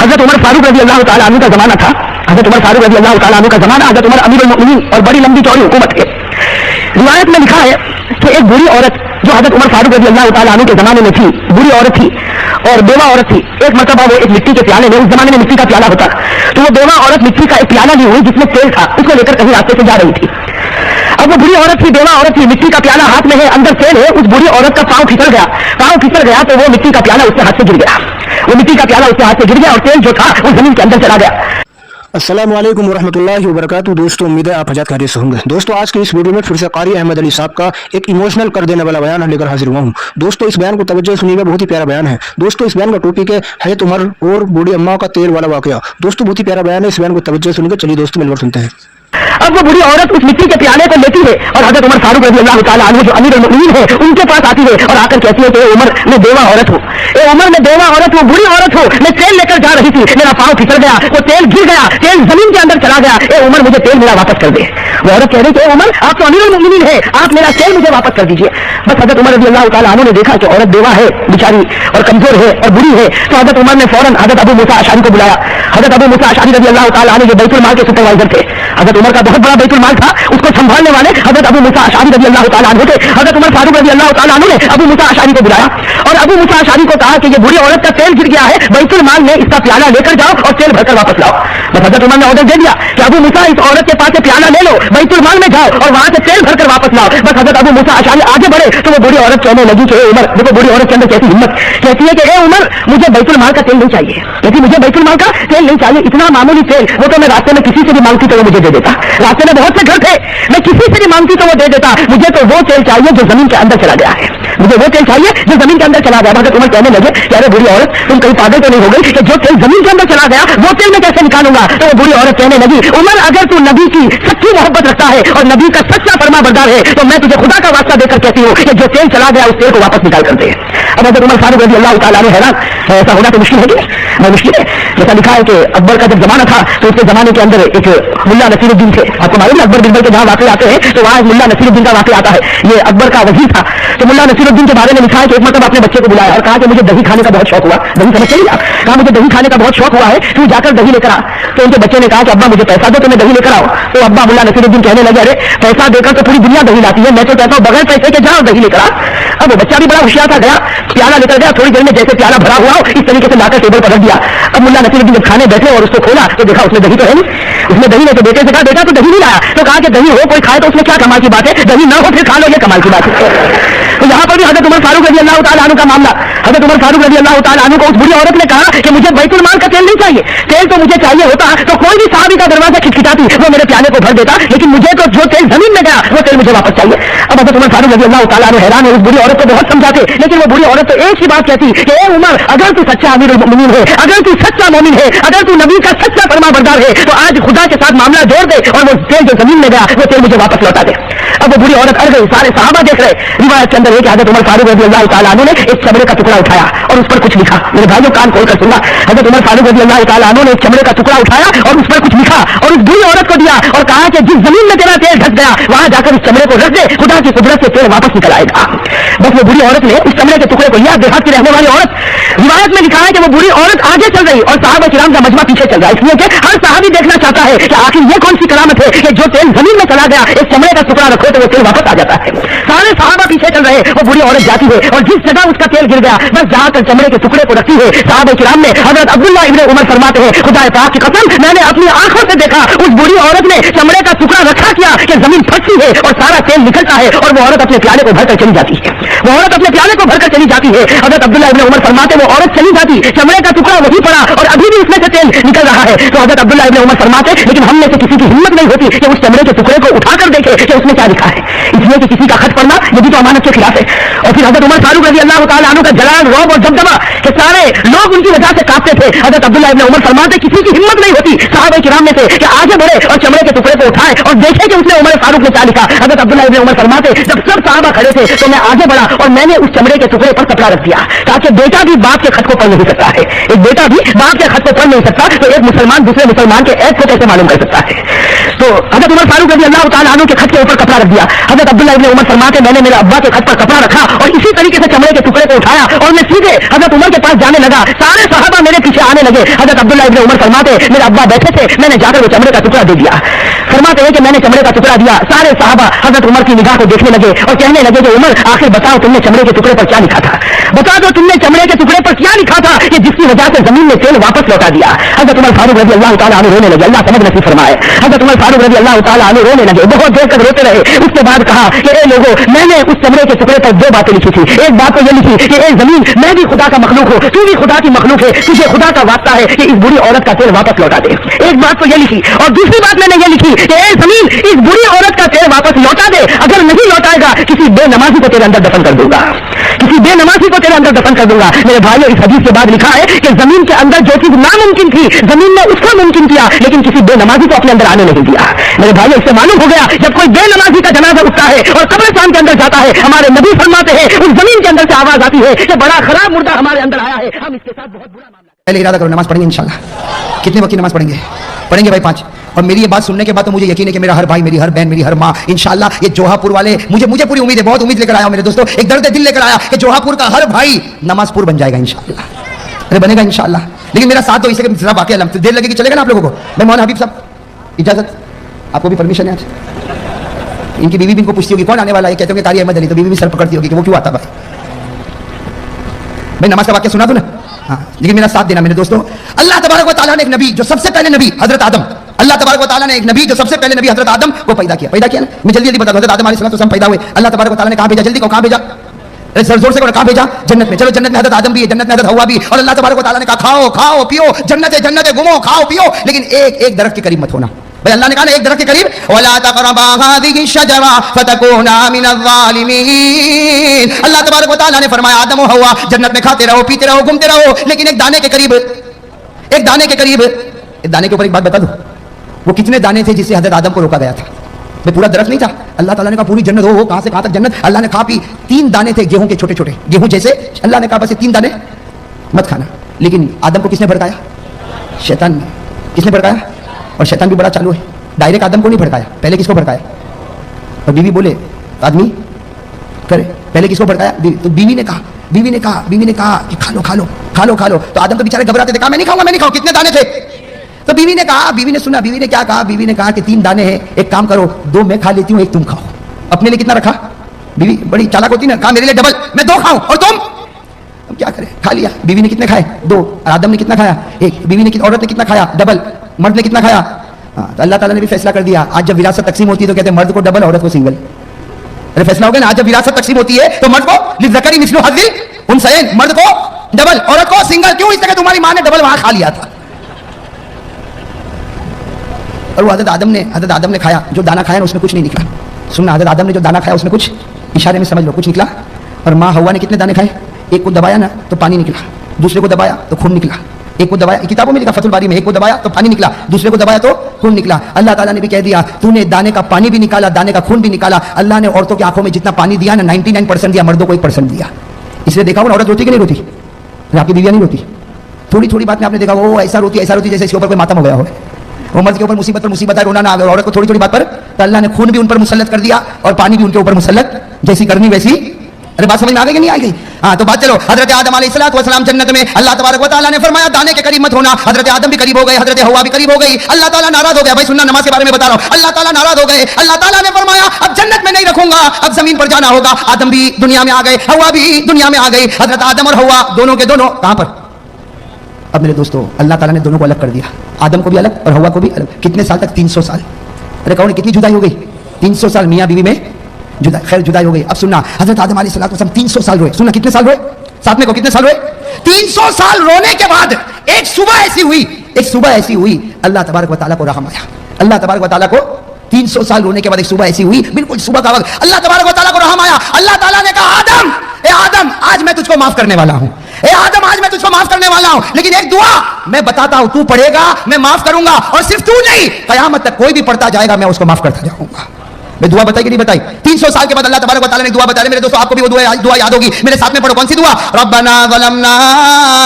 हजरत उमर फारूक रजी अल्लाह ताला अन्हु का जमाना था। हजरत उमर फारूक रजी अल्लाह ताला अन्हु का जमाना, हजरत उमर अमीरुल मोमिनीन और बड़ी लंबी चौड़ी हुकूमत है। रिवायत में लिखा है कि एक बुरी औरत जो हजरत उमर फारूक रजी अल्लाह ताला अन्हु के जमाने में थी, बुरी औरत थी और बेवा औरत थी। एक मरतबा वो एक मिट्टी के प्याले में, उस जमाने में मिट्टी का प्याला होता, तो वो बेवा औरत मिट्टी का एक प्याला ली हुई जिसमें तेल था, उसको लेकर कहीं रास्ते से जा रही थी। अब वो बुरी औरत थी, बेवा औरत थी, मिट्टी का प्याला हाथ में है, अंदर तेल है, उस बुरी औरत का पांव फिसल गया तो वो मिट्टी का प्याला उसके हाथ से गिर गया, वो मिट्टी का प्याला उसके हाथ से गिर गया और तेल जो था वो जमीन के अंदर चला गया। अस्सलामु अलैकुम वरहमतुल्लाहि वबरकातुहू। दोस्तों, उम्मीद है आप हजात खैरियत से होंगे। दोस्तों, आज के इस वीडियो में फिर से कारी अहमद अली साहब का एक इमोशनल कर देने वाला बयान लेकर हाजिर हुआ हूँ। दोस्तों, इस बयान को तवज्जो सुनिएगा, बहुत ही प्यारा बयान है। दोस्तों, इस बयान का टॉपिक है हजरत उमर और बूढ़ी अम्मा का तेल वाला वाकया। दोस्तों, बहुत ही प्यारा बयान है, इस बयान को तवज्जो सुनिएगा। चलिए दोस्तों, मिलकर सुनते हैं। अब वो बुरी औरत उस मिट्टी के प्याले को लेती है और हजरत उमर फारूक रजी अल्लाह ताला अन्हु जो अमीरुल मोमिनीन है उनके पास आती है और आकर कहती है कि उमर मैं बेवा औरत हूँ, उमर मैं बेवा औरत हूँ, बुरी औरत हूँ, मैं तेल लेकर जा रही थी, मेरा पांव फिसल गया, वो तेल गिर गया, तेल जमीन के अंदर चला गया, उमर मुझे तेल मेरा वापस कर दे। वो औरत कह रही थी उमर आप तो अमीरुल मोमिनीन है, आप मेरा तेल मुझे वापस कर दीजिए। बस हजरत उमर रजी अल्लाह ताला अन्हु ने देखा कि औरत बेवा है बेचारी और कमजोर है और बुरी है, तो हजरत उमर ने फौरन हजरत अबू मूसा अशअरी को बुलाया। हजरत अबू मूसा अशअरी रजी अल्लाह ताला अन्हु जो बैतुल माल के सुपरवाइजर थे, हजरत उमर का बहुत बड़ा बैतुल माल था, उसको संभालने वाले हजरत अबू मूसा अशअरी रजी अल्लाह ताला अन्हु थे। हजरत उमर फारूक रजी अल्लाह ताला अन्हु ने अबू मूसा अशअरी को बुलाया और अबू मूसा अशअरी को कहा कि ये बुरी औरत का तेल गिर गया है, बैतुल माल में इसका प्याला लेकर जाओ और तेल भरकर वापस लाओ। बस हजरत उमर ने ऑर्डर दे दिया कि अबू मूसा इस औरत के पास से प्याला ले लो, बैतुल माल में जाओ और वहां से तेल भरकर वापस लाओ। बस हजरत अबू मूसा अशअरी आगे बढ़े तो वो बुरी औरत कहने लगी कि उमर, देखो बुरी औरत के अंदर कैसी हिम्मत, कहती है कि उमर मुझे बैतुल माल का तेल नहीं चाहिए, कहती मुझे बैतुल माल का तेल नहीं चाहिए, इतना मामूली तेल वो तो मैं रास्ते में किसी से भी मांगती तो वो मुझे दे देता, रास्ते में बहुत से घर थे, मैं किसी से भी मांगती तो वो दे देता, मुझे तो वो तेल चाहिए जो जमीन के अंदर चला गया है, मुझे वो तेल चाहिए जो जमीन के अंदर चला गया। हजरत उमर कहने लगे कि अरे बुरी औरत तुम कहीं पागल तो नहीं हो गई कि जो तेल जमीन के अंदर चला गया वो तेल मैं कैसे निकालूंगा। तो वो बुरी औरत कहने लगी उमर अगर तू नबी की सच्ची मोहब्बत रखता है और नबी का सच्चा फरमा बरदार है तो मैं तुझे खुदा का वास्ता देकर कहती हूँ कि जो तेल चला गया उस तेल को वापस निकाल कर दे। अब हजरत उमर फारूक रजी अल्लाह ताला अन्हु हैरान, ऐसा होना तो मुश्किल है कि मुश्किल है। जैसा लिखा है कि अकबर का जब जमाना था तो उसके जमाने के अंदर एक मुल्ला नसीरुद्दीन थे, आपको मालूम है अकबर बिरबल के जहाँ वाकई आते हैं तो वहाँ मुल्ला नसीरुद्दीन का वाकई आता है, ये अकबर का वजीर था। तो मुल्ला नसीरुद्दीन के बारे में लिखा है कि एक मतलब अपने बच्चे को बुलाया और कहा कि मुझे दही खाने का बहुत शौक हुआ, दही समझ चलिए आप, कहा मुझे दही खाने का बहुत शौक हुआ है, तू जाकर दही लेकर आ। तो उनके बच्चे ने कहा कि अब्बा मुझे पैसा दो तो मैं दही लेकर आऊँ। तो अब्बा मुल्ला नसीरुद्दीन कहने लगे अरे पैसा देकर तो पूरी दुनिया दही लाती है, मैं तो कहता हूँ बगैर पैसे के जाओ दही लेकर आ। अब वो बच्चा भी बड़ा होशियार था, गया प्याला लेकर गया, थोड़ी देर में जैसे प्याला भरा हुआ हो इस तरीके से लाकर टेबल पर रख दिया। अब मुल्ला नसीरुद्दीन जब खाने बैठे और उसको खोला तो देखा उसमें दही तो है नहीं, उसमें दही नहीं, तो बेटे से कहा बेटा तो दही नहीं लाया, तो कहा कि दही हो कोई खाए तो उसमें क्या कमाल की बात है, दही ना हो फिर खा लो ये कमाल की बात है। तो यहाँ पर भी हजरत उमर फारूक रजी अल्लाह ताला अन्हु का मामला, हजरत उमर फारूक रजी अल्लाह ताला अन्हु को उस बुरी औरत ने कहा कि मुझे बैतुल माल का तेल नहीं चाहिए, तेल तो मुझे चाहिए होता तो कोई भी साहबी का दरवाजा खिटखिटाती वो मेरे प्याले को भर देता, लेकिन मुझे तो जो तेल जमीन में गया वो तेल मुझे वापस चाहिए। अब हजरत उमर फारूक रजी अल्लाह ताला अन्हु हैरान है, उस बुरी औरत को बहुत समझाते लेकिन वो बुरी औरत तो एक ही बात कहती कि ए उमर अगर तू सच्चा अमीरुल मोमिनीन है, अगर तू सच्चा मोमिन है, अगर तू नबी का सच्चा फरमा बरदार है तो आज खुदा के साथ मामला जोड़ दे और वो तेल जो जमीन में गया वो तेल मुझे वापस लौटा दे। अब वो बुरी औरत अड़ गई, सारे सहाबा देख रहे। रिवायत के अंदर है कि हजरत उमर फारूक रजी अल्लाह ताला अन्हु ने एक चमड़े का टुकड़ा उठाया और उस पर कुछ लिखा। मेरे भाइयों कान खोल कर सुनना, हजरत उमर फारूक रजी अल्लाह ताला अन्हु ने एक चमड़े का टुकड़ा उठाया और उस पर कुछ लिखा और उस बुरी औरत को दिया और कहा कि जिस जमीन में तेरा तेल ढक गया वहां जाकर इस चमड़े को रख दे, खुदा की कुदरत से तेल वापस निकल आएगा। बस वो बुरी औरत ने इस चमड़े के टुकड़े को लिया, देहात की रहने वाली औरत। रिवायत में लिखा है कि वो बुरी औरत आगे चल रही और साहबा किराम का मजमा पीछे चल रहा है, इसलिए कि हर साहबी देखना चाहता है कि आखिर ये कौन सी करामत है कि जो तेल जमीन में चला गया एक चमड़े का टुकड़ा रखो तो वो तेल वापस आ जाता है। सारे साहबा पीछे चल रहे, वो बुरी औरत जाती है और जिस जगह उसका तेल गिर गया बस जाकर चमड़े के टुकड़े को रखती है। साहबा किराम ने हजरत अब्दुल्लाह इब्न उमर फरमाते हैं खुदा पाक की कसम मैंने अपनी आंखों से देखा उस बुरी औरत ने चमड़े का टुकड़ा रखा किया कि जमीन फटती है और सारा तेल निकलता है और वो औरत अपने प्याले को भरकर चली जाती है, वो औरत अपने प्याले को भरकर चली जाती है। हजरत अब्दुल्लाह इब्न उमर फरमाते वो औरत चली जाती, चमड़े का टुकड़ा वहीं पड़ा और अभी भी उसमें से तेल निकल रहा है। तो हजरत अब्दुल्लाह इब्न उमर फरमाते लेकिन हम में से किसी की हिम्मत नहीं होती कि उस चमड़े के टुकड़े को उठाकर देखे कि उसमें क्या लिखा है, इसलिए कि किसी का खत पढ़ना ये भी तो अमानत के खिलाफ है। और फिर हजरत उमर फारूक रजी अल्लाह ताला अन्हु का जलाल, रौब और दबदबा कि सारे लोग उनकी वजह से कांपते थे। हजरत अब्दुल्लाह इब्न उमर फरमाते किसी की हिम्मत नहीं होती साहबा किराम में से कि आगे बढ़े और चमड़े के टुकड़े को उठाए और देखे कि उसने उमर फारूक ने क्या लिखा। हजरत अब्दुल्लाह इब्न उमर फरमाते जब सब साहबा खड़े थे तो मैं आगे बढ़ा और मैंने उस चमड़े के टुकड़े पर कपड़ा रख दिया ताकि बेटा भी बाप के खत को पढ़ नहीं सकता है, एक बेटा भी बाप के खत को पढ़ नहीं सकता तो एक मुसलमान दूसरे मुसलमान के ऐप को कैसे मालूम कर सकता है। तो हजरत उमर फारूक रजी अल्लाह ताला अन्हु के खत के ऊपर कपड़ा रख दिया। हजरत अब्दुल्लाह इब्न उमर फरमाते मैंने मेरे अब्बा के खत पर कपड़ा रखा और इसी तरीके से चमड़े के टुकड़े को उठाया और मैं सीधे हजरत उमर के पास जाने लगा। सारे सहाबा मेरे पीछे आने लगे। हजरत अब्दुल्लाह इब्न उमर फरमाते मेरे अब्बा बैठे थे, मैंने जाकर वो चमड़े का टुकड़ा दे दिया। फरमाते हैं कि मैंने चमड़े का टुकड़ा दिया। सारे सहाबा हजरत उमर की निगाह को देखने लगे और कहने लगे कि उमर आखिर बताओ तुमने चमड़े के टुकड़े पर क्या लिखा था, बता दो तुमने चमड़े के टुकड़े पर क्या लिखा था कि जिसकी वजह से जमीन ने तेल वापस लौटा दिया। हजरत उमर फारूक रजी अल्लाह ताला अन्हु रोने लगे, अल्लाह समझ नसीब फरमाए। हजरत उमर फारूक रजी अल्लाह ताला अन्हु रोने लगे, बहुत देर तक रोते रहे। उसके बाद कहा कि ए लोगों, मैंने उस चमड़े के टुकड़े पर दो बातें लिखी थी। एक बात तो ये लिखी कि ए जमीन, मैं भी खुदा का मखलूक हूँ, तू भी खुदा की मखलूक है, तुझे खुदा का वास्ता है कि इस बुरी औरत का तेल वापस लौटा दे। एक बात तो ये लिखी और दूसरी बात मैंने ये लिखी कि ए जमीन, इस बुरी औरत का तेल वापस लौटा दे, अगर नहीं लौटाएगा किसी बेनमाजी को तेरे अंदर दफन कर दूंगा, किसी बेनमाजी को तेरे अंदर दफन कर दूंगा। मेरे भाइयों, इस हदीस के बाद लिखा है कि जमीन के अंदर जो चीज नामुमकिन थी जमीन ने उसको मुमकिन किया, लेकिन किसी बेनमाजी को अपने अंदर आने नहीं दिया। मेरे भाइयों, इससे मालूम हो गया जब कोई बेनमाजी का जनाजा उठता है और कब्रिस्तान के अंदर जाता है, हमारे नबी फरमाते हैं उस जमीन के अंदर से आवाज आती है कि बड़ा खराब मुर्दा हमारे अंदर आया है, हम इसके साथ बहुत बुरा मामला। पहले इरादा करो, नमाज पढ़ेंगे इंशाल्लाह। कितने वक्त की नमाज पढ़ेंगे? पढ़ेंगे भाई 5। और मेरी ये बात सुनने के बाद तो मुझे यकीन है कि मेरा हर भाई, मेरी हर बहन, मेरी हर माँ इंशाल्लाह, ये जोहापुर वाले, मुझे पूरी उम्मीद है, बहुत उम्मीद लेकर आया हूं मेरे दोस्तों, एक दर्द दिल लेकर आया कि जोहापुर का हर भाई नमाजपुर बन जाएगा इंशाल्लाह। अरे बनेगा इंशाल्लाह। लेकिन मेरा साथ तो इसे जरा बाकी अलम देर लगेगी, चलेगा ना आप लोगों को? मैं मौलाना हबीब साहब, इजाजत, आपको भी परमिशन है आज? इनकी बीवी भी इनको पूछती होगी कौन आने वाला है, कहते होंगे कारी अहमद अली, तो बीवी भी सर पकड़ती होगी कि वो क्यों आता भाई। भाई नमाज का वाक्य सुना दो ना। हाँ, लेकिन मेरा साथ देना मेरे दोस्तों। अल्लाह तबारक व तआला ने एक नबी, जो सबसे पहले नबी हजरत आदम, अल्लाह तबारक व तआला ने एक नबी, जो सबसे पहले नबी हजरत आदम को पैदा किया ना। मैं जल्दी बता दूं, हजरत आदम अलैहिस्सलाम पैदा हुए, अल्लाह तबारक व तआला ने कहां भेजा? जल्दी को कहां भेजा? जोर से कहां भेजा? जन्नत में। चलो जन्नत में हजरत आदम भी है, जन्नत में हजरत हव्वा भी, और अल्लाह तबारक व तआला ने कहा खाओ खाओ पियो, जन्नत है जन्नत है, घूमो खाओ पियो, लेकिन एक दरख्त के करीब मत होना। भाई अल्लाह ने कहा ना एक दरख्त के करीब, वला तक़रबा हाज़िहि शजरा फतकूना मिनज़-ज़ालिमीन। अल्लाह तबारक व तआला ने फरमाया आदम और हव्वा जन्नत में खाते रहो, पीते रहो, घूमते रहो, लेकिन एक दाने के करीब, एक दाने के ऊपर एक बात बता दो, वो कितने दाने थे जिससे हजरत आदम को रोका गया था? भाई पूरा दरख्त नहीं था। अल्लाह ताला ने कहा पूरी जन्नत हो, कहां से कहां तक जन्नत। अल्लाह ने कहा पी, 3 दाने थे गेहूं के, छोटे छोटे गेहूं जैसे। अल्लाह ने कहा बस 3 दाने मत खाना। लेकिन आदम को किसने भड़काया? शैतान ने। किसने भड़काया? और शैतान भी बड़ा चालू है, डायरेक्ट आदम को नहीं भड़काया, पहले किसको भड़काया? और बीवी बोले आदमी करे, पहले किसको भड़काया? तो बीवी ने कहा कि खा लो। तो आदम तो बेचारे घबराते थे, कहा मैं नहीं खाऊंगा। कितने दाने थे? तो बीवी ने कहा, बीवी ने सुना, बीवी ने क्या कहा? बीवी ने कहा कि 3 दाने हैं, एक काम करो 2 मैं खा लेती हूँ, 1 तुम खाओ। अपने लिए कितना रखा? बीवी बड़ी चालाक होती ना, कहा मेरे लिए डबल, मैं 2 खाऊं और तुम। अब क्या करे? खा लिया। बीवी ने कितने खाए? 2। आदम ने कितना खाया? 1। बीवी ने, औरत ने कितना खाया? डबल। मर्द ने कितना खाया? तो अल्लाह ताला ने भी फैसला कर दिया, आज जब विरासत तकसीम होती है तो कहते हैं मर्द को डबल, औरत को सिंगल। अरे फैसला हो गया ना, आज जब विरासत तकसीम होती है तो मर्द को लिज़्ज़करी मिस्लु हज़्ज़िल उन्सयैन, मर्द को डबल, औरत को सिंगल। क्यों? इसलिए तुम्हारी मां ने डबल वहां खा लिया था। और वो हजरत आदम ने खाया, जो दाना खाया ना उसमें कुछ नहीं निकला। सुनना, हजरत आदम ने जो दाना खाया उसमें कुछ, इशारे में समझ लो, कुछ निकला। और माँ हव्वा ने कितने दाने खाए? एक को दबाया ना तो पानी निकला, दूसरे को दबाया तो खून निकला। एक को दबाया, किताबों में लिखा फतहुल बारी में, एक को दबाया तो पानी निकला, दूसरे को दबाया तो खून निकला। अल्लाह ताला ने भी कह दिया तूने दाने का पानी भी निकाला, दाने का खून भी निकाला। अल्लाह ने औरतों की आंखों में जितना पानी दिया ना 99% दिया, मर्दों को 1% दिया। इसलिए देखा वो औरत रोती कि नहीं रोती? आपकी बीवियां नहीं रोती? थोड़ी बात में आपने देखा वो ऐसा रोती जैसे इसके ऊपर कोई मातम हो गया हो। वो मर्द के ऊपर मुसीबत पर मुसीबत है, रोना ना आवे, औरत को थोड़ी बात पर तो अल्लाह ने खून भी उन पर मुसल्लत कर दिया और पानी भी उनके ऊपर मुसल्लत, जैसी करनी वैसी। अरे बात समझ में आ गई कि नहीं आ गई? हाँ, तो बात चलो, हजरत आदम अलैहिस्सलाम जन्नत में, अल्लाह तबारक व तआला ने फरमाया दाने के करीब मत होना। हजरत आदम भी करीब हो गए, हजरत हव्वा भी करीब हो गई। अल्लाह ताला नाराज हो गया। भाई सुनना, नमाज के बारे में बता रहा हूं, अल्लाह ताला नाराज हो गए। अल्लाह ताला ने फरमाया अब जन्नत में नहीं रखूंगा, अब जमीन पर जाना होगा। आदम भी दुनिया में आ गए, हव्वा भी दुनिया में आ गई। हजरत आदम और हव्वा दोनों के दोनों कहां पर? अब मेरे दोस्तों, अल्लाह ताला ने दोनों को अलग कर दिया, आदम को भी अलग और हव्वा को भी अलग। कितने साल तक? 300 साल। अरे कौन, कितनी जुदाई हो गई? 300 साल मियां बीवी में जुदाई हो गई। अब सुनना, हजरत आदम अलैहिस्सलाम 300 साल रोए। सुनना, कितने साल रोए? साथ में को कितने साल रोए? 300 साल रोने के बाद एक सुबह ऐसी हुई, अल्लाह तबारक व तआला को रहम आया। अल्लाह तबारक व तआला को 300 साल रोने के बाद एक सुबह ऐसी हुई, बिल्कुल सुबह का वक्त, अल्लाह तबारक व तआला को रहम आया। अल्लाह ताला ने कहा आदम आज मैं तुझको माफ करने वाला हूं, आदम आज मैं तुझको माफ करने वाला हूं, लेकिन एक दुआ मैं बताता हूं, तू पढ़ेगा मैं माफ करूंगा, और सिर्फ तू नहीं, कयामत तक कोई भी पढ़ता जाएगा मैं उसको माफ करता जाऊंगा। मैं दुआ बताई कि नहीं बताई? 300 साल के बाद अल्लाह तबारक व तआला ने दुआ बताई। मेरे दोस्तों आपको भी वो दुआ याद होगी, मेरे साथ में पढ़ो। कौन सी दुआ? रब्बना ज़लमना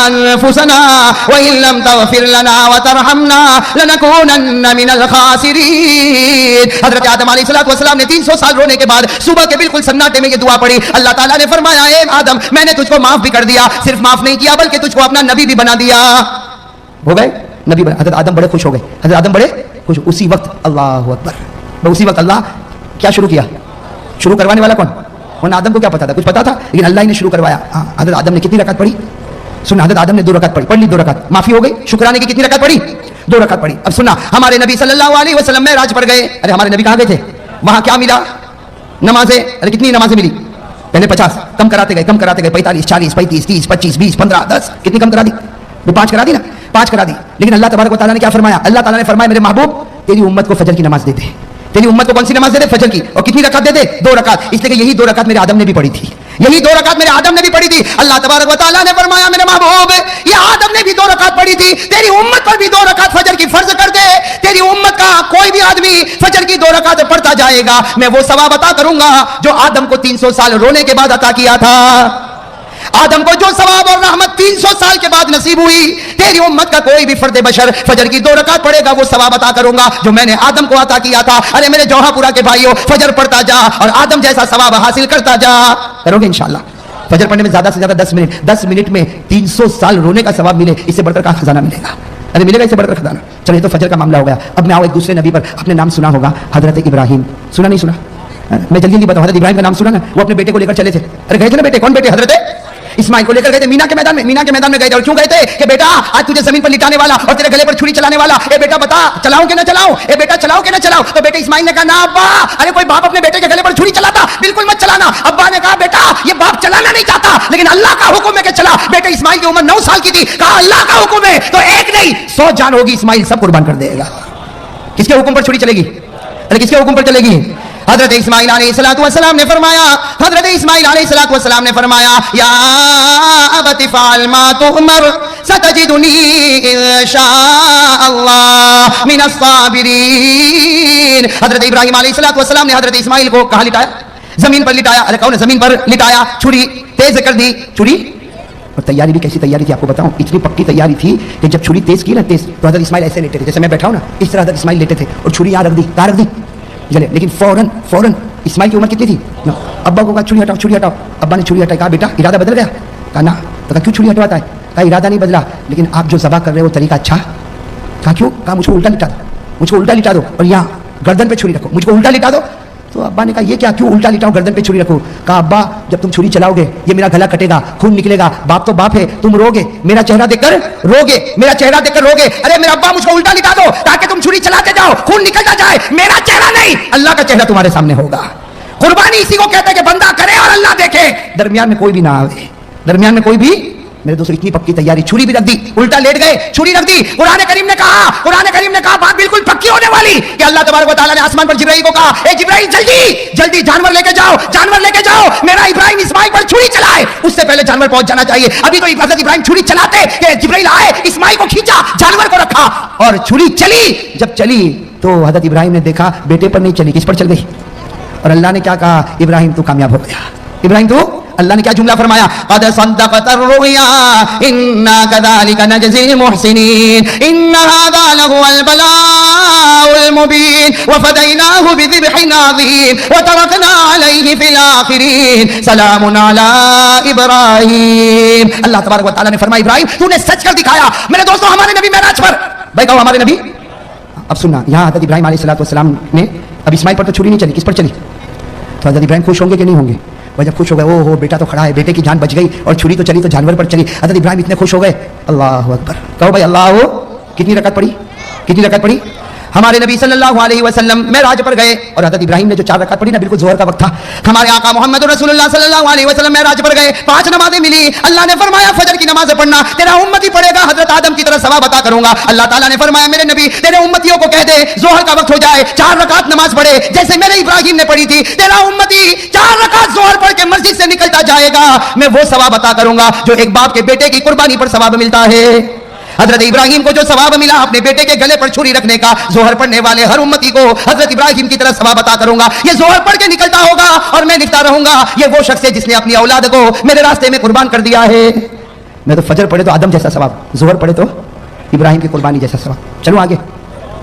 अनफुसना व इन लम तगफिर लना व तरहमना लनकूनन्ना मिनल खासिरीन। हजरत आदम अलैहिस्सलाम ने 300 साल रोने के बाद सुबह के बिल्कुल सन्नाटे में ये दुआ पढ़ी। अल्लाह ताला ने फरमाया, ए आदम मैंने तुझको माफ भी कर दिया, सिर्फ माफ नहीं किया बल्कि तुझको अपना नबी भी बना दिया। हो गए नबी बना। हजरत आदम बड़े खुश हो गए, हजरत आदम बड़े खुश। उसी वक्त अल्लाह अकबर, उसी वक्त अल्लाह क्या शुरू किया? शुरू करवाने वाला कौन? उन आदम को क्या पता था? कुछ पता था, लेकिन अल्लाह ही ने शुरू करवाया। हजरत आदम ने कितनी रकात पढ़ी? सुना, हजरत आदम ने 2 रकात पढ़ी, पढ़ ली 2 रकात, माफी हो गई। शुक्राने की कितनी रकात पढ़ी? 2 रकात पढ़ी। अब सुना, हमारे नबी सल्लल्लाहु अलैहि वसल्लम मेराज पर गए। अरे हमारे नबी कहां गए थे? वहां क्या मिला? नमाजें। अरे कितनी नमाजें मिली? पहले 50, कम कराते गए 45, 40, 35, 30, 25, 20, 15, 10, कितनी कम करा दी? 5 करा दी ना, 5 करा दी। लेकिन अल्लाह तबारक व तआला ने क्या फरमाया? अल्लाह ताला ने फरमाया, मेरे महबूब तेरी उम्मत को फजर की नमाज दे दे। तेरी उम्मत को कौन सी नमाज दे दे? फजर की। और कितनी रकात दे दे? 2 रकात। इसलिए कि यही 2 रकात मेरे आदम ने भी पढ़ी थी, यही 2 रकात मेरे आदम ने भी पढ़ी थी। अल्लाह तबारक व तआला ने फरमाया, मेरे महबूब ये आदम ने भी 2 रकात पढ़ी थी, तेरी उम्मत पर भी 2 रकात फजर की फर्ज कर दे। तेरी उम्मत का कोई भी आदमी फजर की 2 रकात पढ़ता जाएगा, मैं वो सवाब अता करूंगा जो आदम को 300 साल रोने के बाद अता किया था। आदम को जो सवाब और रहमत 300 साल के बाद नसीब हुई, तेरी उम्मत का कोई भी फर्द बशर फजर की 2 रकात पढ़ेगा, वो सवाब अता करूंगा जो मैंने आदम को अता किया था। अरे मेरे जौहापुरा के भाइयों, फजर पढ़ता जा और आदम जैसा सवाब हासिल करता जा। करोगे इंशाअल्लाह? फजर पढ़ने में ज्यादा से ज्यादा 10 मिनट में 300 साल रोने का सवाब मिले, इससे बढ़कर कहां खजाना मिलेगा? अरे मिलेगा इससे बढ़कर खजाना? चलिए, तो फजर का मामला हो गया। अब मैं आओ एक दूसरे नबी पर। आपने नाम सुना होगा, हजरत इब्राहिम। सुना नहीं सुना? मैं जल्दी जल्दी बताऊं, हजरत इब्राहिम का नाम सुना ना? वो अपने बेटे को लेकर चले थे। अरे गए थे ना बेटे, कौन बेटे? हजरत इस्माइल को लेकर गए थे मीना के मैदान में गए थे। और क्यों गए थे? कि बेटा आज तुझे जमीन पर लिटाने वाला और तेरे गले पर छुरी चलाने वाला, ए बेटा बता चलाऊं कि ना चलाऊं? ए बेटा चलाऊं कि ना चलाऊं? तो बेटे इस्माइल ने कहा, ना अब्बा। अरे कोई बाप अपने बेटे के गले पर छुरी चलाता? बिल्कुल मत चलाना। अब्बा ने कहा, बेटा ये बाप चलाना नहीं चाहता, लेकिन अल्लाह का हुक्म है कि चला। बेटे इस्माइल की उम्र 9 साल की थी, कहा अल्लाह का हुक्म है तो 1 नहीं 100 जान होगी, इस्माइल सब कुर्बान कर देगा। किसके हुक्म पर छुरी चलेगी? अरे किसके हुक्म पर चलेगी? हजरत इस्माइल अलैहिस्सलाम ने फरमाया, हजरत इस्माइल अलैहिस्सलाम ने फरमाया, या अबति फ़अल मा तुअमर सतजिदुनी इंशाअल्लाह मिनस साबिरीन। हजरत इब्राहिम अलैहिस्सलाम ने हजरत इस्माइल को कहां लिटाया? जमीन पर लिटाया। अरे कौन? जमीन पर लिटाया, छुरी तेज कर दी। छुरी और तैयारी भी कैसी तैयारी थी आपको बताऊं? इतनी पक्की तैयारी थी कि जब छुरी तेज की ना, तेज, तो हजरत इस्माइल ऐसे लेटे थे, जैसे मैं बैठा हूं ना, इस तरह हजरत इस्माइल लेटे थे और छुरी यहां रख दी। कहां रख दी? जले। लेकिन फौरन इस्माइल की उम्र कितनी थी? अब्बा को कहा छुरी हटाओ, छुरी हटाओ। अब्बा ने छुरी हटाई। कहा बेटा इरादा बदल गया? कहा ना। तो कहा क्यों छुरी हटवाता है? कहा इरादा नहीं बदला, लेकिन आप जो ज़बह कर रहे हो वो तरीका अच्छा। कहा क्यों? कहा मुझको उल्टा लिटा दो, मुझको उल्टा लिटा दो और यहाँ गर्दन पे छुरी रखो, मुझको उल्टा लिटा दो। तो अब्बा ने कहा ये क्या, क्यों उल्टा लिटाऊं, गर्दन पे छुरी रखो? कहा अब्बा जब तुम छुरी चलाओगे ये मेरा गला कटेगा, खून निकलेगा, बाप तो बाप है, तुम रोगे, मेरा चेहरा देखकर रोगे, मेरा चेहरा देखकर रोगे। अरे मेरा अब्बा मुझको उल्टा लिटा दो ताकि तुम छुरी चलाते जाओ, खून निकलता जाए, मेरा चेहरा नहीं अल्लाह का चेहरा तुम्हारे सामने होगा। कुर्बानी इसी को कहते हैं कि बंदा करे और अल्लाह देखे, दरमियान में कोई भी ना आवे, दरमियान में कोई भी। मेरे दोस्तों इतनी पक्की तैयारी, छुरी भी रख दी, उल्टा लेट गए, छुरी रख दी। कुरान करीम ने कहा बात बिल्कुल पक्की होने वाली कि अल्लाह तबारक व तआला ने आसमान पर जिब्राइल को कहा, ए जिब्राइल जल्दी जानवर लेके जाओ, मेरा इब्राहिम इस्माइल पर छुरी चलाए। उससे पहले जानवर पहुंच जाना चाहिए। अभी तो हजरत इब्राहिम छुरी चलाते कि जिब्राइल आए, इस्माइल को खींचा, जानवर को रखा और छुरी चली। जब चली तो हजरत इब्राहिम ने देखा बेटे पर नहीं चली, किस पर चल गई? और अल्लाह ने क्या कहा? इब्राहिम तू कामयाब हो गया। इब्राहिम तू, अल्लाह ने क्या जुमला फरमाया? क़द सद्दक़त अर्रुया इन्ना कज़ालिका नजज़िल मुहसिनीन इन्ना हाज़ा लहुवल बलाउल मुबीन व फ़दैनाहु बिज़िब्हिन अज़ीम व तरकना अलैहि फ़िल आख़िरीन सलामुन अला इब्राहीम। अल्लाह तबारक व तआला ने फरमाया इब्राहिम तूने सच कर दिखाया। मेरे दोस्तों हमारे नबी मेराज पर, भाई कहो हमारे नबी। अब सुनना, यहाँ हज़रत इब्राहिम अलैहिस्सलाम ने, अब इस्माइल पर तो छुरी नहीं चली, किस पर चली? तो हज़रत इब्राहिम खुश होंगे कि नहीं होंगे? वह जब खुश हो गए, ओ हो बेटा तो खड़ा है, बेटे की जान बच गई और छुरी तो चली तो जानवर पर चली। हज़रत इब्राहिम इतने खुश हो गए, अल्लाह अकबर। कहो भाई अल्लाह। कितनी रकत पड़ी? हमारे नबी सल्लल्लाहु अलैहि वसल्लम मेराज पर गए और हज़रत इब्राहिम ने जो 4 रकात पढ़ी ना, बिल्कुल ज़ोहर का वक्त था। हमारे आका मोहम्मद रसूलुल्लाह सल्लल्लाहु अलैहि वसल्लम मेराज पर गए, 5 नमाजें मिली। अल्लाह ने फरमाया फजर की नमाज़ पढ़ना, तेरा उम्मती पढ़ेगा, हज़रत आदम की तरह सवाब अता करूंगा। अल्लाह ताला ने फरमाया मेरे नबी तेरे उम्मतियों को कह दे ज़ोहर का वक्त हो जाए 4 रकात नमाज पढ़े जैसे मेरे इब्राहिम ने पढ़ी थी। तेरा उम्मती 4 रकात ज़ोहर पढ़ के मस्जिद से निकलता जाएगा, मैं वो सवाब अता करूंगा जो एक बाप के बेटे की कुर्बानी पर सवाब मिलता है। حضرت ابراہیم کو جو ثواب ملا اپنے بیٹے کے گلے پر چھری رکھنے کا، ظہر پڑھنے والے ہر امتی کو حضرت ابراہیم کی طرح ثواب عطا کروں گا. یہ ظہر پڑھ کے نکلتا ہوگا اور میں لکھتا رہوں گا یہ وہ شخص ہے جس نے اپنی اولاد کو میرے راستے میں قربان کر دیا ہے. میں تو فجر پڑھے تو آدم جیسا ثواب، ظہر پڑھے تو ابراہیم کی قربانی جیسا ثواب. چلو آگے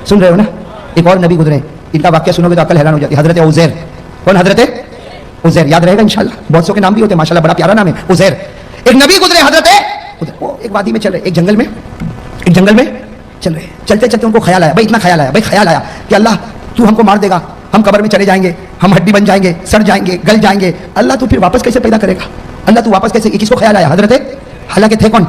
سن رہے ہو نا. ایک اور نبی گزرے، ان کا واقعہ سنو گے تو عقل حیران ہو جاتی ہے. حضرت عزیر. کون؟ حضرت عزیر. یاد رہے گا انشاءاللہ. بہت سو کے نام بھی ہوتے ہیں ماشاءاللہ، بڑا پیارا نام ہے عزیر. ایک نبی گزرے حضرت وہ ایک وادی میں چل رہے، ایک جنگل میں چل رہے. چلتے چلتے ان کو خیال آیا، بھائی اتنا خیال آیا کہ اللہ تو ہم کو مار دے گا، ہم قبر میں چلے جائیں گے، ہم ہڈی بن جائیں گے، سڑ جائیں گے، گل جائیں گے. اللہ تو پھر واپس کیسے پیدا کرے گا؟ اللہ تو واپس کیسے؟ کس کو خیال آیا؟ حضرت، حالانکہ تھے کون؟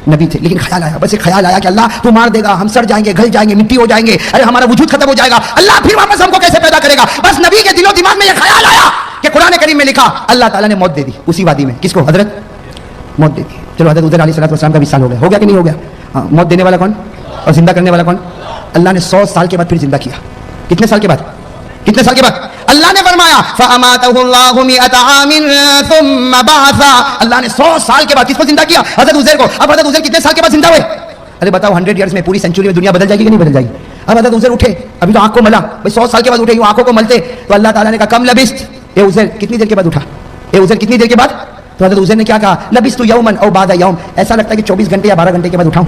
نبی تھے، لیکن خیال آیا، بس ایک خیال آیا کہ اللہ تو مار دے گا، ہم سڑ جائیں گے، گل جائیں گے، مٹی ہو جائیں گے، ارے ہمارا وجود ختم ہو جائے گا، اللہ پھر واپس ہم کو کیسے پیدا کرے گا؟ بس نبی کے دل و دماغ میں یہ خیال آیا کہ قرآن کریم میں لکھا اللہ تعالیٰ نے موت دے دی اسی وادی میں. کس کو؟ حضرت موت دے دی. چلو حضرت عزیر علیہ السلام کا بھی سال ہو گیا کہ نہیں ہو گیا؟ ہاں. موت دینے والا کون اور زندہ کرنے والا کون؟ اللہ نے 100 سال کے بعد پھر زندہ کیا. کتنے سال کے بعد؟ اللہ نے فرمایا فَأَمَاتَهُ اللَّهُ مِئَةَ عَامٍ ثُمَّ بَعَثَ. اللہ نے 100 سال کے بعد کس کو زندہ کیا؟ حضرت عزیر کو. اب حضرت عزیر کتنے سال کے بعد زندہ ہوئے؟ ارے بتاؤ 100 ایئرز میں پوری سینچری میں دنیا بدل جائے گی کہ نہیں بدل جائے گی؟ اب حضرت عزیر اٹھے، ابھی تو آنکھ کو ملا، بھائی 100 سال کے بعد اٹھے، یوں آنکھوں کو ملتے تو اللہ تعالیٰ نے کہا کم لبست. اے عزیر کتنی دیر کے بعد اٹھا؟ اے عزیر کتنی دیر کے بعد؟ تو حضرت عزیر نے کیا کہا؟ لبست یوما او بعد یوم. ایسا لگتا ہے کہ 24 گھنٹے یا 12 گھنٹے کے بعد اٹھاؤں.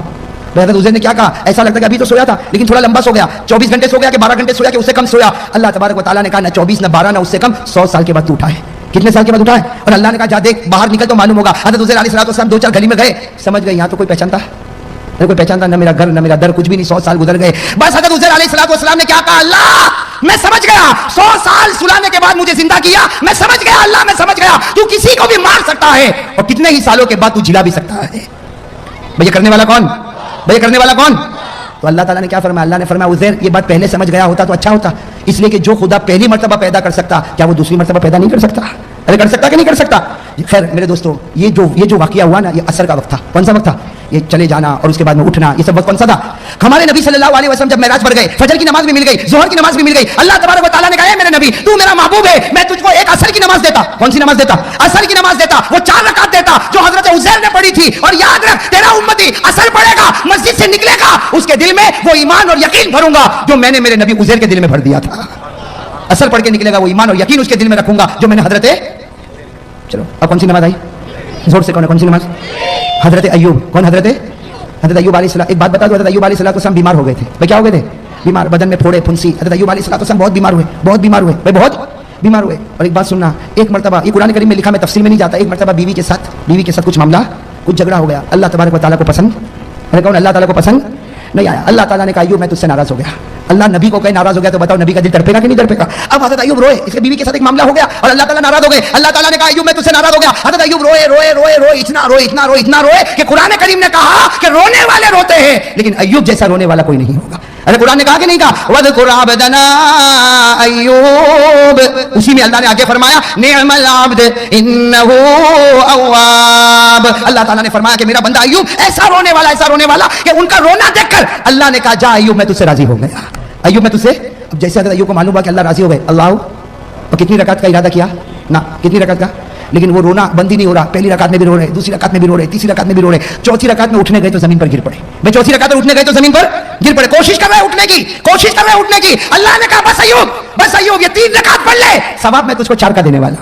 حضرت عزیر نے کیا کہا؟ ایسا لگتا ہے کہ ابھی تو سویا تھا لیکن تھوڑا لمبا سو گیا. 24 گھنٹے سو گیا کہ 12 گھنٹے سویا کہ اس سے کم سویا؟ اللہ تبارک و تعالیٰ نے کہا نہ 24 نہ 12 نہ اس سے کم، 100 سال کے بعد تو اٹھا ہے. کتنے سال کے بعد اٹھا ہے؟ اور اللہ نے کہا جا دیکھ باہر نکل تو معلوم ہوگا. حضرت عزیر علیہ السلام 2-4 گلی میں گئے، سمجھ گئے یہاں تو کوئی پہچانتا کوئی پہچانتا نہ میرا گھر نہ میرا در، کچھ بھی نہیں. 100 سال گزر گئے. بس حضرت عزیر علیہ السلام نے کیا کہا؟ اللہ میں سمجھ گیا، 100 سال سلانے کے بعد مجھے زندہ کیا، میں سمجھ گیا اللہ، میں سمجھ گیا تو کسی کو بھی مار سکتا ہے اور کتنے ہی سالوں کے بعد تو جلا بھی سکتا ہے. بھئی کرنے والا کون؟ تو اللہ تعالیٰ نے کیا فرمایا؟ اللہ نے فرمایا عزیر یہ بات پہلے سمجھ گیا ہوتا تو اچھا ہوتا، اس لیے کہ جو خدا پہلی مرتبہ پیدا کر سکتا کیا وہ دوسری مرتبہ پیدا نہیں کر سکتا؟ ارے کر سکتا کہ نہیں کر سکتا؟ خیر میرے دوستو، یہ جو واقعہ ہوا نا یہ عصر کا وقت تھا. کون سا وقت تھا؟ یہ چلے جانا اور اس کے بعد میں اٹھنا، یہ سب وقت کون سا تھا؟ ہمارے نبی صلی اللہ علیہ وسلم جب معراج پر گئے، فجر کی نماز بھی مل گئی، ظہر کی نماز بھی مل گئی. اللہ تبارک و تعالیٰ نے کہا اے میرے نبی تو میرا محبوب ہے، میں تجھ کو ایک عصر کی نماز دیتا. کون سی نماز دیتا؟ عصر کی نماز دیتا. وہ 4 رکعت دیتا جو حضرت عزیر نے پڑھی تھی. اور یاد رکھ تیرا امتی عصر پڑھے گا، مسجد سے نکلے گا، اس کے دل میں وہ ایمان اور یقین بھروں گا جو میں نے میرے نبی عزیر کے دل میں بھر دیا تھا. عصر پڑھ کے نکلے گا، وہ ایمان اور یقین اس کے دل میں رکھوں گا جو میں نے حضرت. چلو اب کون سی نماز آئی؟ زور سے کون سی نماز؟ حضرت ایوب. کون؟ حضرت ایوب علیہ السلام. ایک بات بتا دو، حضرت ایوب علیہ السلام بیمار ہو گئے تھے. بھائی کیا ہو گئے تھے؟ بیمار، بدن میں پھوڑے پھنسی. حضرت ایوب علیہ السلام بہت بیمار ہوئے بہت بیمار ہوئے. اور ایک بات سننا، ایک مرتبہ یہ قرآن کریم میں لکھا، میں تفصیل میں نہیں جاتا، ایک مرتبہ بیوی کے ساتھ کچھ معاملہ، کچھ جھگڑا ہو گیا. اللہ تبارک و تعالیٰ کو پسند، اللہ تعالیٰ کو پسند نہیں آیا. اللہ تعالیٰ نے کہا ایوب میں تجھ سے ناراض ہو گیا. اللہ نبی کو کہے ناراض ہو گیا تو بتاؤ نبی کا دل تڑپے گا کہ نہیں تڑپے گا؟ اب حضرت ایوب روئے، اس کے بیوی کے ساتھ ایک معاملہ ہو گیا اور اللہ تعالیٰ ناراض ہو گئے. اللہ تعالیٰ نے کہا ایوب میں تجھ سے ناراض ہو گیا. حضرت ایوب روئے اتنا روئے کہ قرآن کریم نے کہا کہ رونے والے روتے ہیں لیکن ایوب جیسا رونے والا کوئی نہیں ہوگا. ارے قرآن نے کہا کہ نہیں کہا وَاذْكُرْ عَبْدَنَا ایوب؟ اسی میں اللہ نے آگے فرمایا نعم العبد انه اواب. اللہ تعالیٰ نے فرمایا کہ میرا بندہ ایوب ایسا رونے والا کہ ان کا رونا دیکھ کر اللہ نے کہا جا ایوب میں تجھ سے راضی ہو گیا. ایوب میں تجھ سے. اب جیسے حضرت ایوب کو معلوم ہوا کہ اللہ راضی ہو گئے، اللہ اور کتنی رکعت کا ارادہ کیا نا، کتنی رکعت کا، لیکن وہ رونا بندی نہیں ہو رہا. پہلی رکعت میں بھی رو رہے، دوسری رکعت میں بھی رو رہے، تیسری رکعت میں بھی رو رہے، چوتھی رکعت میں اٹھنے گئے تو زمین پر گر پڑے. بھائی چوتھی رکعت میں اٹھنے گئے تو زمین پر گر پڑے. کوشش کر رہے اٹھنے کی. اللہ نے کہا بس ایوب یہ 3 رکعت پڑھ لے، ثواب میں تجھ کو 4 کا دینے والا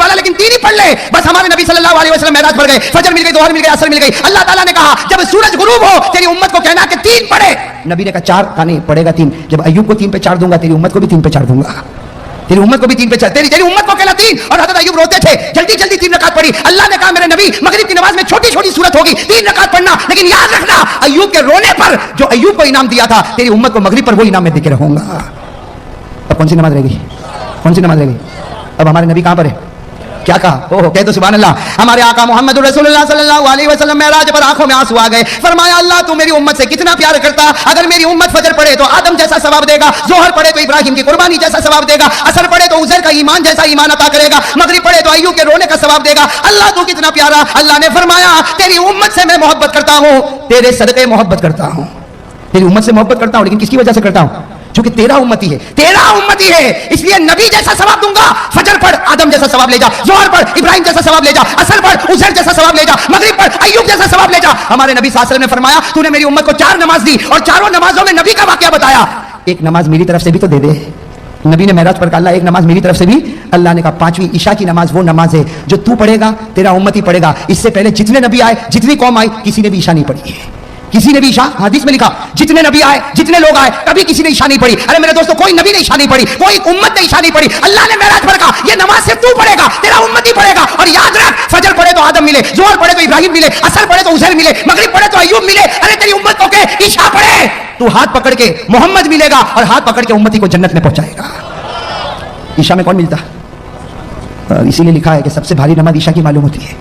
ہوں، لیکن 3 ہی پڑھ لے. بس ہمارے نبی صلی اللہ علیہ وسلم معراج پر گئے، فجر مل گئی، ظہر مل گئی، عصر مل گئی. اللہ تعالیٰ نے کہا جب سورج غروب ہو تیری امت کو کہنا کہ 3 پڑھے. نبی نے کہا 4 کا نہیں پڑھے گا 3. جب ایوب کو 3 پہ 4 دوں گا تیری امت کو بھی 3 پہ 4 دوں گا. تیری امت کو بھی 3 پہ 4، تیری امت کو کہنا 3. اور حضرت ایوب روتے تھے، جلدی 3 رکعت پڑھی. اللہ نے کہا میرے نبی مغرب کی نماز میں چھوٹی سورت ہوگی، 3 رکعت پڑھنا، لیکن یاد رکھنا ایوب کے رونے پر جو ایوب کو انعام دیا تھا تیری امت کو مغرب پر وہ انعام میں دے کے رہوں گا. اب کون سی نماز رہ گئی؟ اب ہمارے نبی کہاں پر ہے؟ کیا کہا؟ کہہ تو سبحان اللہ. ہمارے آقا محمد رسول اللہ صلی اللہ علیہ وسلم معراج پر آنکھوں میں آنسو آ گئے. فرمایا اللہ تو میری امت سے کتنا پیار کرتا، اگر میری امت فجر پڑھے تو آدم جیسا ثواب دے گا، ظہر پڑھے تو ابراہیم کی قربانی جیسا ثواب دے گا، عصر پڑھے تو عزیر کا ایمان جیسا ایمان عطا کرے گا، مغرب پڑھے تو ایوب کے رونے کا ثواب دے گا. اللہ تو کتنا پیارا. اللہ نے فرمایا تیری امت سے میں محبت کرتا ہوں، تیرے صدقے محبت کرتا ہوں. تیری امت سے محبت کرتا ہوں لیکن کس کی وجہ سے کرتا ہوں؟ چونکہ تیرا امتی ہے اس لیے نبی جیسا ثواب دوں گا. فجر پڑھ آدم جیسا ثواب لے جا, ظہر پڑھ ابراہیم جیسا ثواب لے جا, عصر پڑھ عزیر جیسا ثواب لے جا, مغرب پڑھ ایوب جیسا ثواب لے جا. ہمارے نبی صلی اللہ علیہ وسلم نے فرمایا تو نے میری امت کو 4 نماز دی اور چاروں نمازوں میں نبی کا واقعہ بتایا. ایک نماز میری طرف سے بھی تو دے دے. نبی نے معراج پر کہا اللہ ایک نماز میری طرف سے بھی. اللہ نے کہا 5ویں عشاء کی نماز وہ نماز ہے جو تو پڑھے گا تیرا امتی پڑھے گا. اس سے پہلے جتنے نبی آئے جتنی قوم آئی کسی نے بھی عشاء نہیں پڑھی ہے. کسی نے بھی عشاء, حدیث میں لکھا جتنے نبی آئے جتنے لوگ آئے کبھی کسی نے عشاء نہیں پڑھی. ارے میرے دوستو کوئی نبی نے عشاء نہیں پڑھی, کوئی امت نے عشاء نہیں پڑھی. اللہ نے معراج پر کہا یہ نماز صرف تو پڑھے گا تیرا امتی پڑھے گا. اور یاد رکھ فجر پڑھے تو آدم ملے, ظہر پڑھے تو ابراہیم ملے, عصر پڑھے تو عزیر ملے, مغرب پڑھے تو ایوب ملے. ارے تیری امت کو کہ عشاء پڑھے تو ہاتھ پکڑ کے محمد ملے گا اور ہاتھ پکڑ کے امتی کو جنت میں پہنچائے گا. عشاء میں کون ملتا؟ اسی لیے لکھا ہے کہ سب سے بھاری نماز عشاء کی معلوم ہوتی ہے.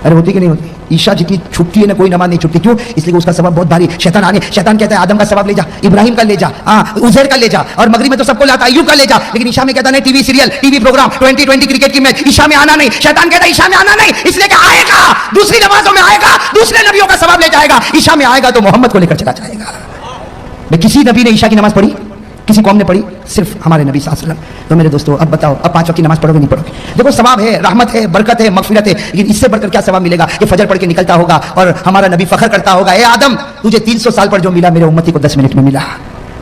ارے ہوتی کہ نہیں ہوتی؟ عشاء جتنی چھٹتی ہے نا کوئی نماز نہیں چھٹتی. کیوں؟ اس لیے اس کا ثواب بہت بھاری. شیطان کہتا ہے آدم کا ثواب لے جا, ابراہیم کا لے جا, عزیر کا لے جا, اور مغرب میں تو سب کو لاتا ایوب کا لے جا. لیکن عشاء میں کہتا نہیں TV serial, TV programme, 2020 cricket کی میچ, عشاء میں آنا نہیں. شیطان کہتا ہے عشاء میں آنا نہیں, اس لیے کہ آئے گا دوسری نمازوں میں آئے گا, دوسرے نبیوں کا ثواب لے جائے گا. عشاء میں آئے گا تو محمد کو لے کر چلا جائے گا. کسی نبی نے عشاء کی نماز پڑھی؟ کسی قوم نے پڑھی؟ صرف ہمارے نبی صلی اللہ علیہ وسلم. تو میرے دوستو اب بتاؤ اب 5 وقت کی نماز پڑھو گے نہیں پڑھو گے؟ دیکھو ثواب ہے, رحمت ہے, برکت ہے, مغفرت ہے, لیکن اس سے بڑھ کر کیا ثواب ملے گا کہ فجر پڑھ کے نکلتا ہوگا اور ہمارا نبی فخر کرتا ہوگا اے آدم تجھے 300 سال پر جو ملا میرے امتی کو 10 منٹ میں ملا.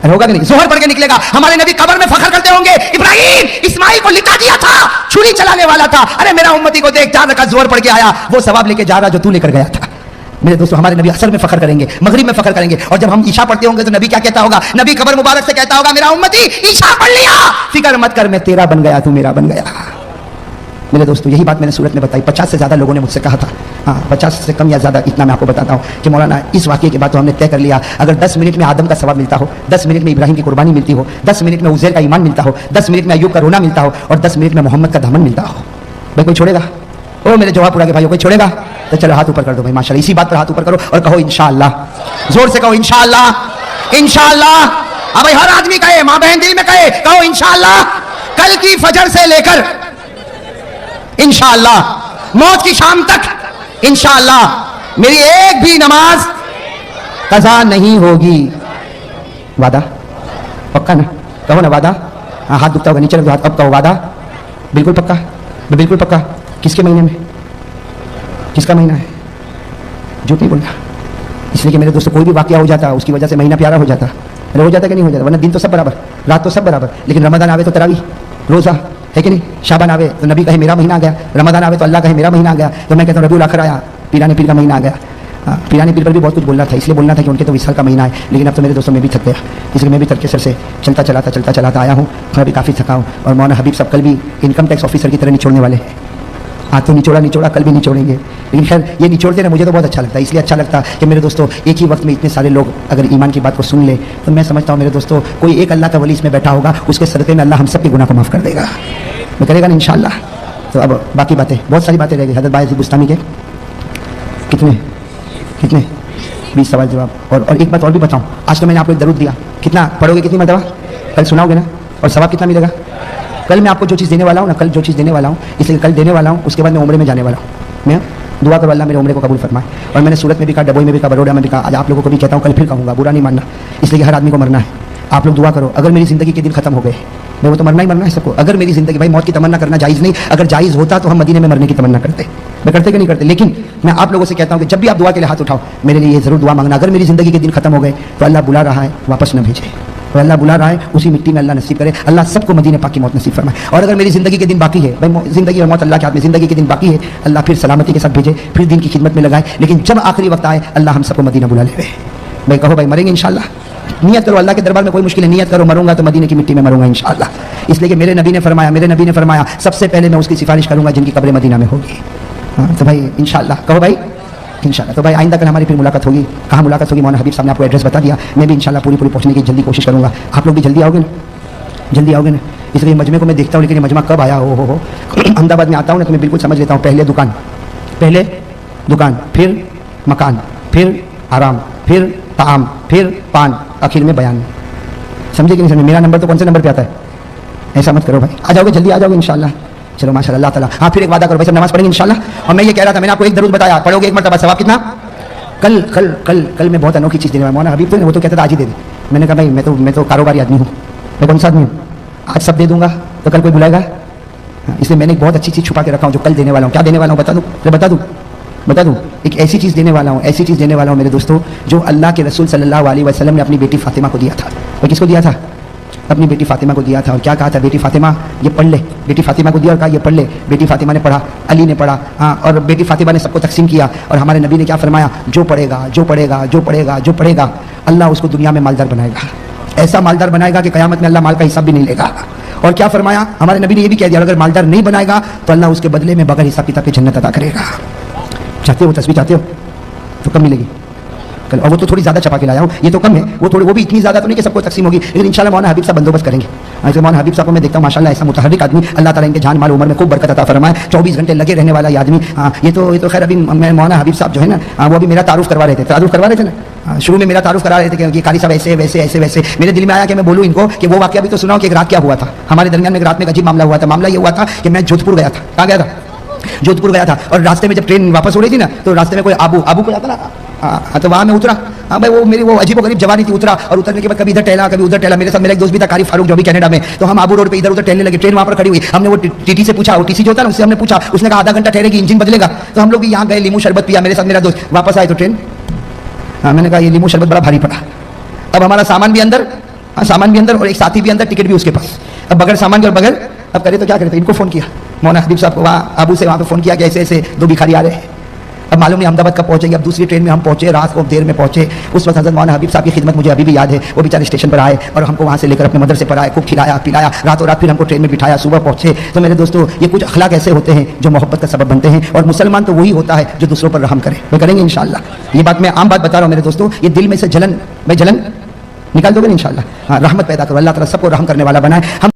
ہوگا کہ نہیں؟ ظہر پڑھ کے نکلے گا, ہمارے نبی قبر میں فخر کرتے ہوں گے ابراہیم اسماعیل کو لٹا دیا تھا, چھری چلانے والا تھا, ارے میرا امتی کو دیکھ 4 رکعت ظہر پڑھ کے آیا, وہ ثواب لے کے جا رہا جو تو لے کر گیا تھا. میرے دوستو ہمارے نبی عصر میں فخر کریں گے, مغرب میں فخر کریں گے, اور جب ہم عشاء پڑھتے ہوں گے تو نبی کیا کہتا ہوگا؟ نبی قبر مبارک سے کہتا ہوگا میرا امتی عشاء پڑھ لیا, فکر مت کر میں تیرا بن گیا تو میرا بن گیا. میرے دوستو یہی بات میں نے سورت میں بتائی. 50 سے زیادہ لوگوں نے مجھ سے کہا تھا, 50 سے کم یا زیادہ اتنا میں آپ کو بتاتا ہوں کہ مولانا اس واقعے کے بعد تو ہم نے طے کر لیا اگر 10 منٹ میں آدم کا ثواب ملتا ہو, 10 منٹ میں ابراہیم کی قربانی ملتی ہو, 10 منٹ میں عزیر کا ایمان ملتا ہو, 10 منٹ میں ایوب کا رونا ملتا ہو, اور 10 منٹ میں محمد کا دامن ملتا ہو, بھائی کوئی چھوڑے گا؟ او میرے جواب پورا کے بھائیو کوئی چھوڑے گا؟ تو چلو ہاتھ اوپر کر دو بھائی, ماشاءاللہ اسی بات پر ہاتھ اوپر کرو اور کہو انشاءاللہ, زور سے کہو انشاءاللہ, انشاءاللہ. اب بھائی ہر آدمی کہے, ماں بہن دل میں کہے, کہو انشاءاللہ. کل کی فجر سے لے کر انشاءاللہ موت کی شام تک انشاءاللہ میری ایک بھی نماز قضا نہیں ہوگی. وعدہ پکا نا؟ کہو نا وعدہ. ہاتھ دکھتا ہوگا نیچے رکھ دو ہاتھ, اب کہو وعدہ بالکل پکا, بالکل پکا. کس کے مہینے میں؟ کس کا مہینہ ہے؟ جھوٹ نہیں بولنا. اس لیے کہ میرے دوستوں کوئی بھی واقعہ ہو جاتا اس کی وجہ سے مہینہ پیارا ہو جاتا, ہو جاتا کہ نہیں ہو جاتا؟ ورنہ دن تو سب برابر, رات تو سب برابر, لیکن رمضان آوے تو تراویح روزہ ہے کہ نہیں, شعبان آوے تو نبی کہے میرا مہینہ آ گیا, رمضان آوے تو اللہ کہے میرا مہینہ آ گیا. تو میں کہتا ہوں ربیع الاخر آیا, پیرانے پیر کا مہینہ آ گیا. پیرانے پیر پر بھی بہت کچھ بولنا تھا, اس لیے بولنا تھا کہ ان کے تو وصال کا مہینہ ہے, لیکن اب تو میرے دوستوں میں بھی تھک گیا, اس لیے میں بھی ترک سر سے چلتا چلاتا آیا ہوں. میں بھی کافی تھکا ہوں, اور مولانا حبیب صاحب کل بھی انکم ٹیکس آفیسر کی طرح نچوڑنے والے ہیں. آج تو نچوڑا کل بھی نچوڑیں گے, لیکن خیر یہ نچوڑتے نا مجھے تو بہت اچھا لگتا ہے. اس لیے اچھا لگتا ہے کہ میرے دوستوں ایک ہی وقت میں اتنے سارے لوگ اگر ایمان کی بات کو سن لے تو میں سمجھتا ہوں میرے دوستوں کوئی ایک اللہ کا ولی اس میں بیٹھا ہوگا, اس کے صدقے میں اللہ ہم سب کے گناہ کو معاف کر دے گا, میں کرے گا نا انشاءاللہ. تو اب باقی باتیں, بہت ساری باتیں رہ گئی. حضرت باعث بستانی کے کتنے 20 سوال جواب. اور ایک بات اور بھی بتاؤں, آج تو میں نے آپ کو ایک درود دیا, کتنا پڑھو گے, کتنی مرتبہ کل سناؤ گے نا, اور ثواب کتنا ملے گا؟ کل میں آپ کو جو چیز دینے والا ہوں نا, کل جو چیز دینے والا ہوں, اس لیے کل دینے والا ہوں, اس کے بعد میں عمرے میں جانے والا ہوں. میں دعا کرو اللہ میرے عمرے کو قبول فرمائے. اور میں نے سورت میں بھی کہا, ڈبوئی میں بھی کہا, بروڈا میں بھی کہا, آج آپ لوگوں کو بھی کہتا ہوں, کل پھر کہوں گا, برا نہیں ماننا, اس لیے کہ ہر آدمی کو مرنا ہے. آپ لوگ دعا کرو اگر میری زندگی کے دن ختم ہو گئے, میں وہ تو مرنا ہی مرنا ہے سب کو. اگر میری زندگی, بھائی موت کی تمنا کرنا جائز نہیں, اگر جائز ہوتا تو ہم مدینے میں مرنے کی تمنا کرتے, میں کرتے کہ نہیں کرتے. لیکن میں آپ لوگوں سے کہتا ہوں کہ جب بھی آپ دعا کے لیے ہاتھ اٹھاؤ میرے لیے یہ ضرور دعا مانگنا, اگر میری زندگی کے دن ختم ہو گئے تو اللہ بلا رہا ہے واپس نہ بھیجے, اور اللہ بلا رہا ہے اسی مٹی میں اللہ نصیب کرے, اللہ سب کو مدینے پاک کی موت نصیب فرمائے. اور اگر میری زندگی کے دن باقی ہے, بھائی زندگی اور موت اللہ کے ہاتھ میں, زندگی کے دن باقی ہے, اللہ پھر سلامتی کے ساتھ بھیجے, پھر دین کی خدمت میں لگائے, لیکن جب آخری وقت آئے اللہ ہم سب کو مدینہ بلا لے. بھائی کہو بھائی مریں گے انشاءاللہ, نیت کرو اللہ کے دربار میں, کوئی مشکل ہے, نیت کرو مروں گا تو مدینے کی مٹی میں مروں گا انشاءاللہ. اس لیے کہ میرے نبی نے فرمایا سب سے پہلے میں اس کی سفارش کروں گا جن کی قبر مدینہ میں ہوگی. تو بھائی انشاءاللہ کہو بھائی انشاءاللہ. تو بھائی آئندہ کل ہماری پھر ملاقات ہوگی, کہاں ملاقات ہوگی؟ مولانا حبیب صاحب نے آپ کو ایڈریس بتا دیا, میں بھی انشاءاللہ پوری پہنچنے کی جلدی کوشش کروں گا. آپ لوگ بھی جلدی آؤ گے نا, جلدی آؤ گے نا. اس لیے مجمع کو میں دیکھتا ہوں, لیکن یہ مجمع کب آیا ہو احمد آباد میں آتا ہوں نا تو میں بالکل سمجھ لیتا ہوں, پہلے دکان, پھر مکان, پھر آرام, پھر طعام, پھر پان, آخر میں بیان. سمجھے کہ نہیں سمجھے؟ میرا نمبر تو کون سے نمبر پہ آتا ہے؟ ایسا مت کرو بھائی, آ جاؤ گے, جلدی آ جاؤ گے انشاءاللہ. چلو ماشاء اللہ تعالیٰ. ہاں پھر ایک وعدہ کرو بھائی, سب نماز پڑھیں گے انشاءاللہ. اور میں یہ کہہ رہا تھا, میں نے آپ کو ایک درود بتایا, پڑھو گے ایک مرتبہ, ثواب کتنا؟ کل میں بہت انوکھی چیز دینے والا. مولانا حبیب تو وہ تو کہتا تھا آج ہی دے دے. میں نے کہا بھائی میں تو کاروباری آدمی ہوں, मैं कौन सा आदमी हूँ? आज सब दे दूंगा तो कल कोई बुलाएगा? इसलिए मैंने एक बहुत अच्छी चीज़ छुपा के रखा हूँ जो कल देने वाला हूँ। क्या देने वाला हूँ बता दूँ। एक ऐसी चीज़ देने वाला हूँ मेरे दोस्तों, जो अल्लाह के रसूल सल्लल्लाहु अलैहि वसल्लम ने अपनी बेटी फातिमा को दिया था। और किसको दिया था? अपनी बेटी फातिमा को दिया था। और क्या कहा था? बेटी फातिमा ये पढ़ ले। बेटी फातिमा को दिया और कहा ये पढ़ ले। बेटी फातिमा ने पढ़ा, अली ने पढ़ा, हाँ, और बेटी फातिमा ने सबको तकसीम किया। और हमारे नबी ने क्या फरमाया? जो पढ़ेगा अल्लाह उसको दुनिया में मालदार बनाएगा, ऐसा मालदार बनाएगा कि क़यामत में अल्लाह माल का हिसाब भी नहीं लेगा। और क्या फरमाया? हमारे नबी ने ये भी कह दिया अगर मालदार नहीं बनाएगा तो अल्लाह उसके बदले में बगैर हिसाब किताब के जन्नत अता करेगा। चाहते हो तस्वीर? चाहते हो तो कम मिलेगी कल। और वो तो थोड़ी ज़्यादा छपा के लाया हूँ, ये तो कम है, वो भी इतनी ज़्यादा तो नहीं कि सबको तकसीम होगी, लेकिन इंशाल्लाह मौलाना हबीब साहब बंदोबस्त करेंगे। ऐसे मौलाना हबीब साहब को मैं देखता हूँ माशाल्लाह ऐसा मुतहर्रिक आदमी, अल्लाह ताला इनके जान माल उम्र में खूब बरकत अता फरमाए, 24 घंटे लगे रहने वाला ये आदमी। हाँ, ये तो खैर अभी मैं मौलाना हबीब साहब जो है ना, वो अभी मेरा तारुफ करवा रहे थे ना, शुरू में मेरा तारुफ करा रहे थे कि कारी साहब ऐसे। मेरे दिल में आया कि मैं बोलूँ इनको कि वो वाक़या भी तो सुनाओ कि एक रात क्या हुआ था हमारे दरमियान में। एक रात में एक अजीब मामला हुआ था। मामला ये हुआ था कि मैं जोधपुर गया था। कहाँ गया था? जोधपुर गया था। और रास्ते में जब ट्रेन वापस हो रही थी ना, तो रास्ते में कोई आबू को जाता ना, तो वहाँ मैं उतरा। हाँ भाई, वो मेरी वो अजीब गरीब जवानी थी। उतरा और उतरने के बाद कभी इधर टहला कभी उधर टहला। मेरे साथ मेरा एक दोस्त भी था कारी फारूक, जो भी कनाडा में। तो हम आबू रोड पे इधर उधर टहलने लगे। ट्रेन वहाँ पर खड़ी हुई। हमने वो टीटी से पूछा, वो टीसी जो होता है ना, उससे हमने पूछा। उसने कहा आधा घंटा ठहरेगी, इंजन बदलेगा। तो हम लोग भी यहाँ गए, लीमू शरबत पिया मेरे साथ मेरा दोस्त। वापस आए तो ट्रेन, हाँ, मैंने कहा ये लीमू शरबत बड़ा भारी पड़ा। अब हमारा सामान भी अंदर, और एक साथी भी अंदर, टिकट भी उसके पास। अब बगैर सामान के और बगैर, अब करे तो क्या करे? इनको फ़ोन किया, मौलाना हबीब साहब को, वहाँ आबू से वहाँ पे फ़ोन किया कि ऐसे दो भिखारी आ रहे हैं। अब मालूम नहीं अहमदाबाद कब पहुँचेंगे। अब दूसरी ट्रेन में हम पहुँचे, रात को देर में पहुँचे। उस वक्त हज़रत मौलाना हबीब साहब की खिदमत मुझे अभी भी याद है। वो बेचारे स्टेशन पर आए और हमको वहाँ से लेकर अपने मदरसे पर आए, खूब खिलाया पिलाया, रातों रात फिर हमको ट्रेन में बिठाया, सुबह पहुँचे। तो मेरे दोस्तों, ये कुछ अखलाक ऐसे होते हैं जो मोहब्बत का सबब बनते हैं। और मुसलमान तो वही होता है जो दूसरों पर रहम करे। वो करेंगे इंशाअल्लाह। ये बात मैं आम बात बता रहा हूँ मेरे दोस्तों। ये दिल में से जलन निकाल दोगे इंशाअल्लाह। हाँ, रहमत पैदा करो, अल्लाह ताला सबको रहम करने वाला बनाए। हम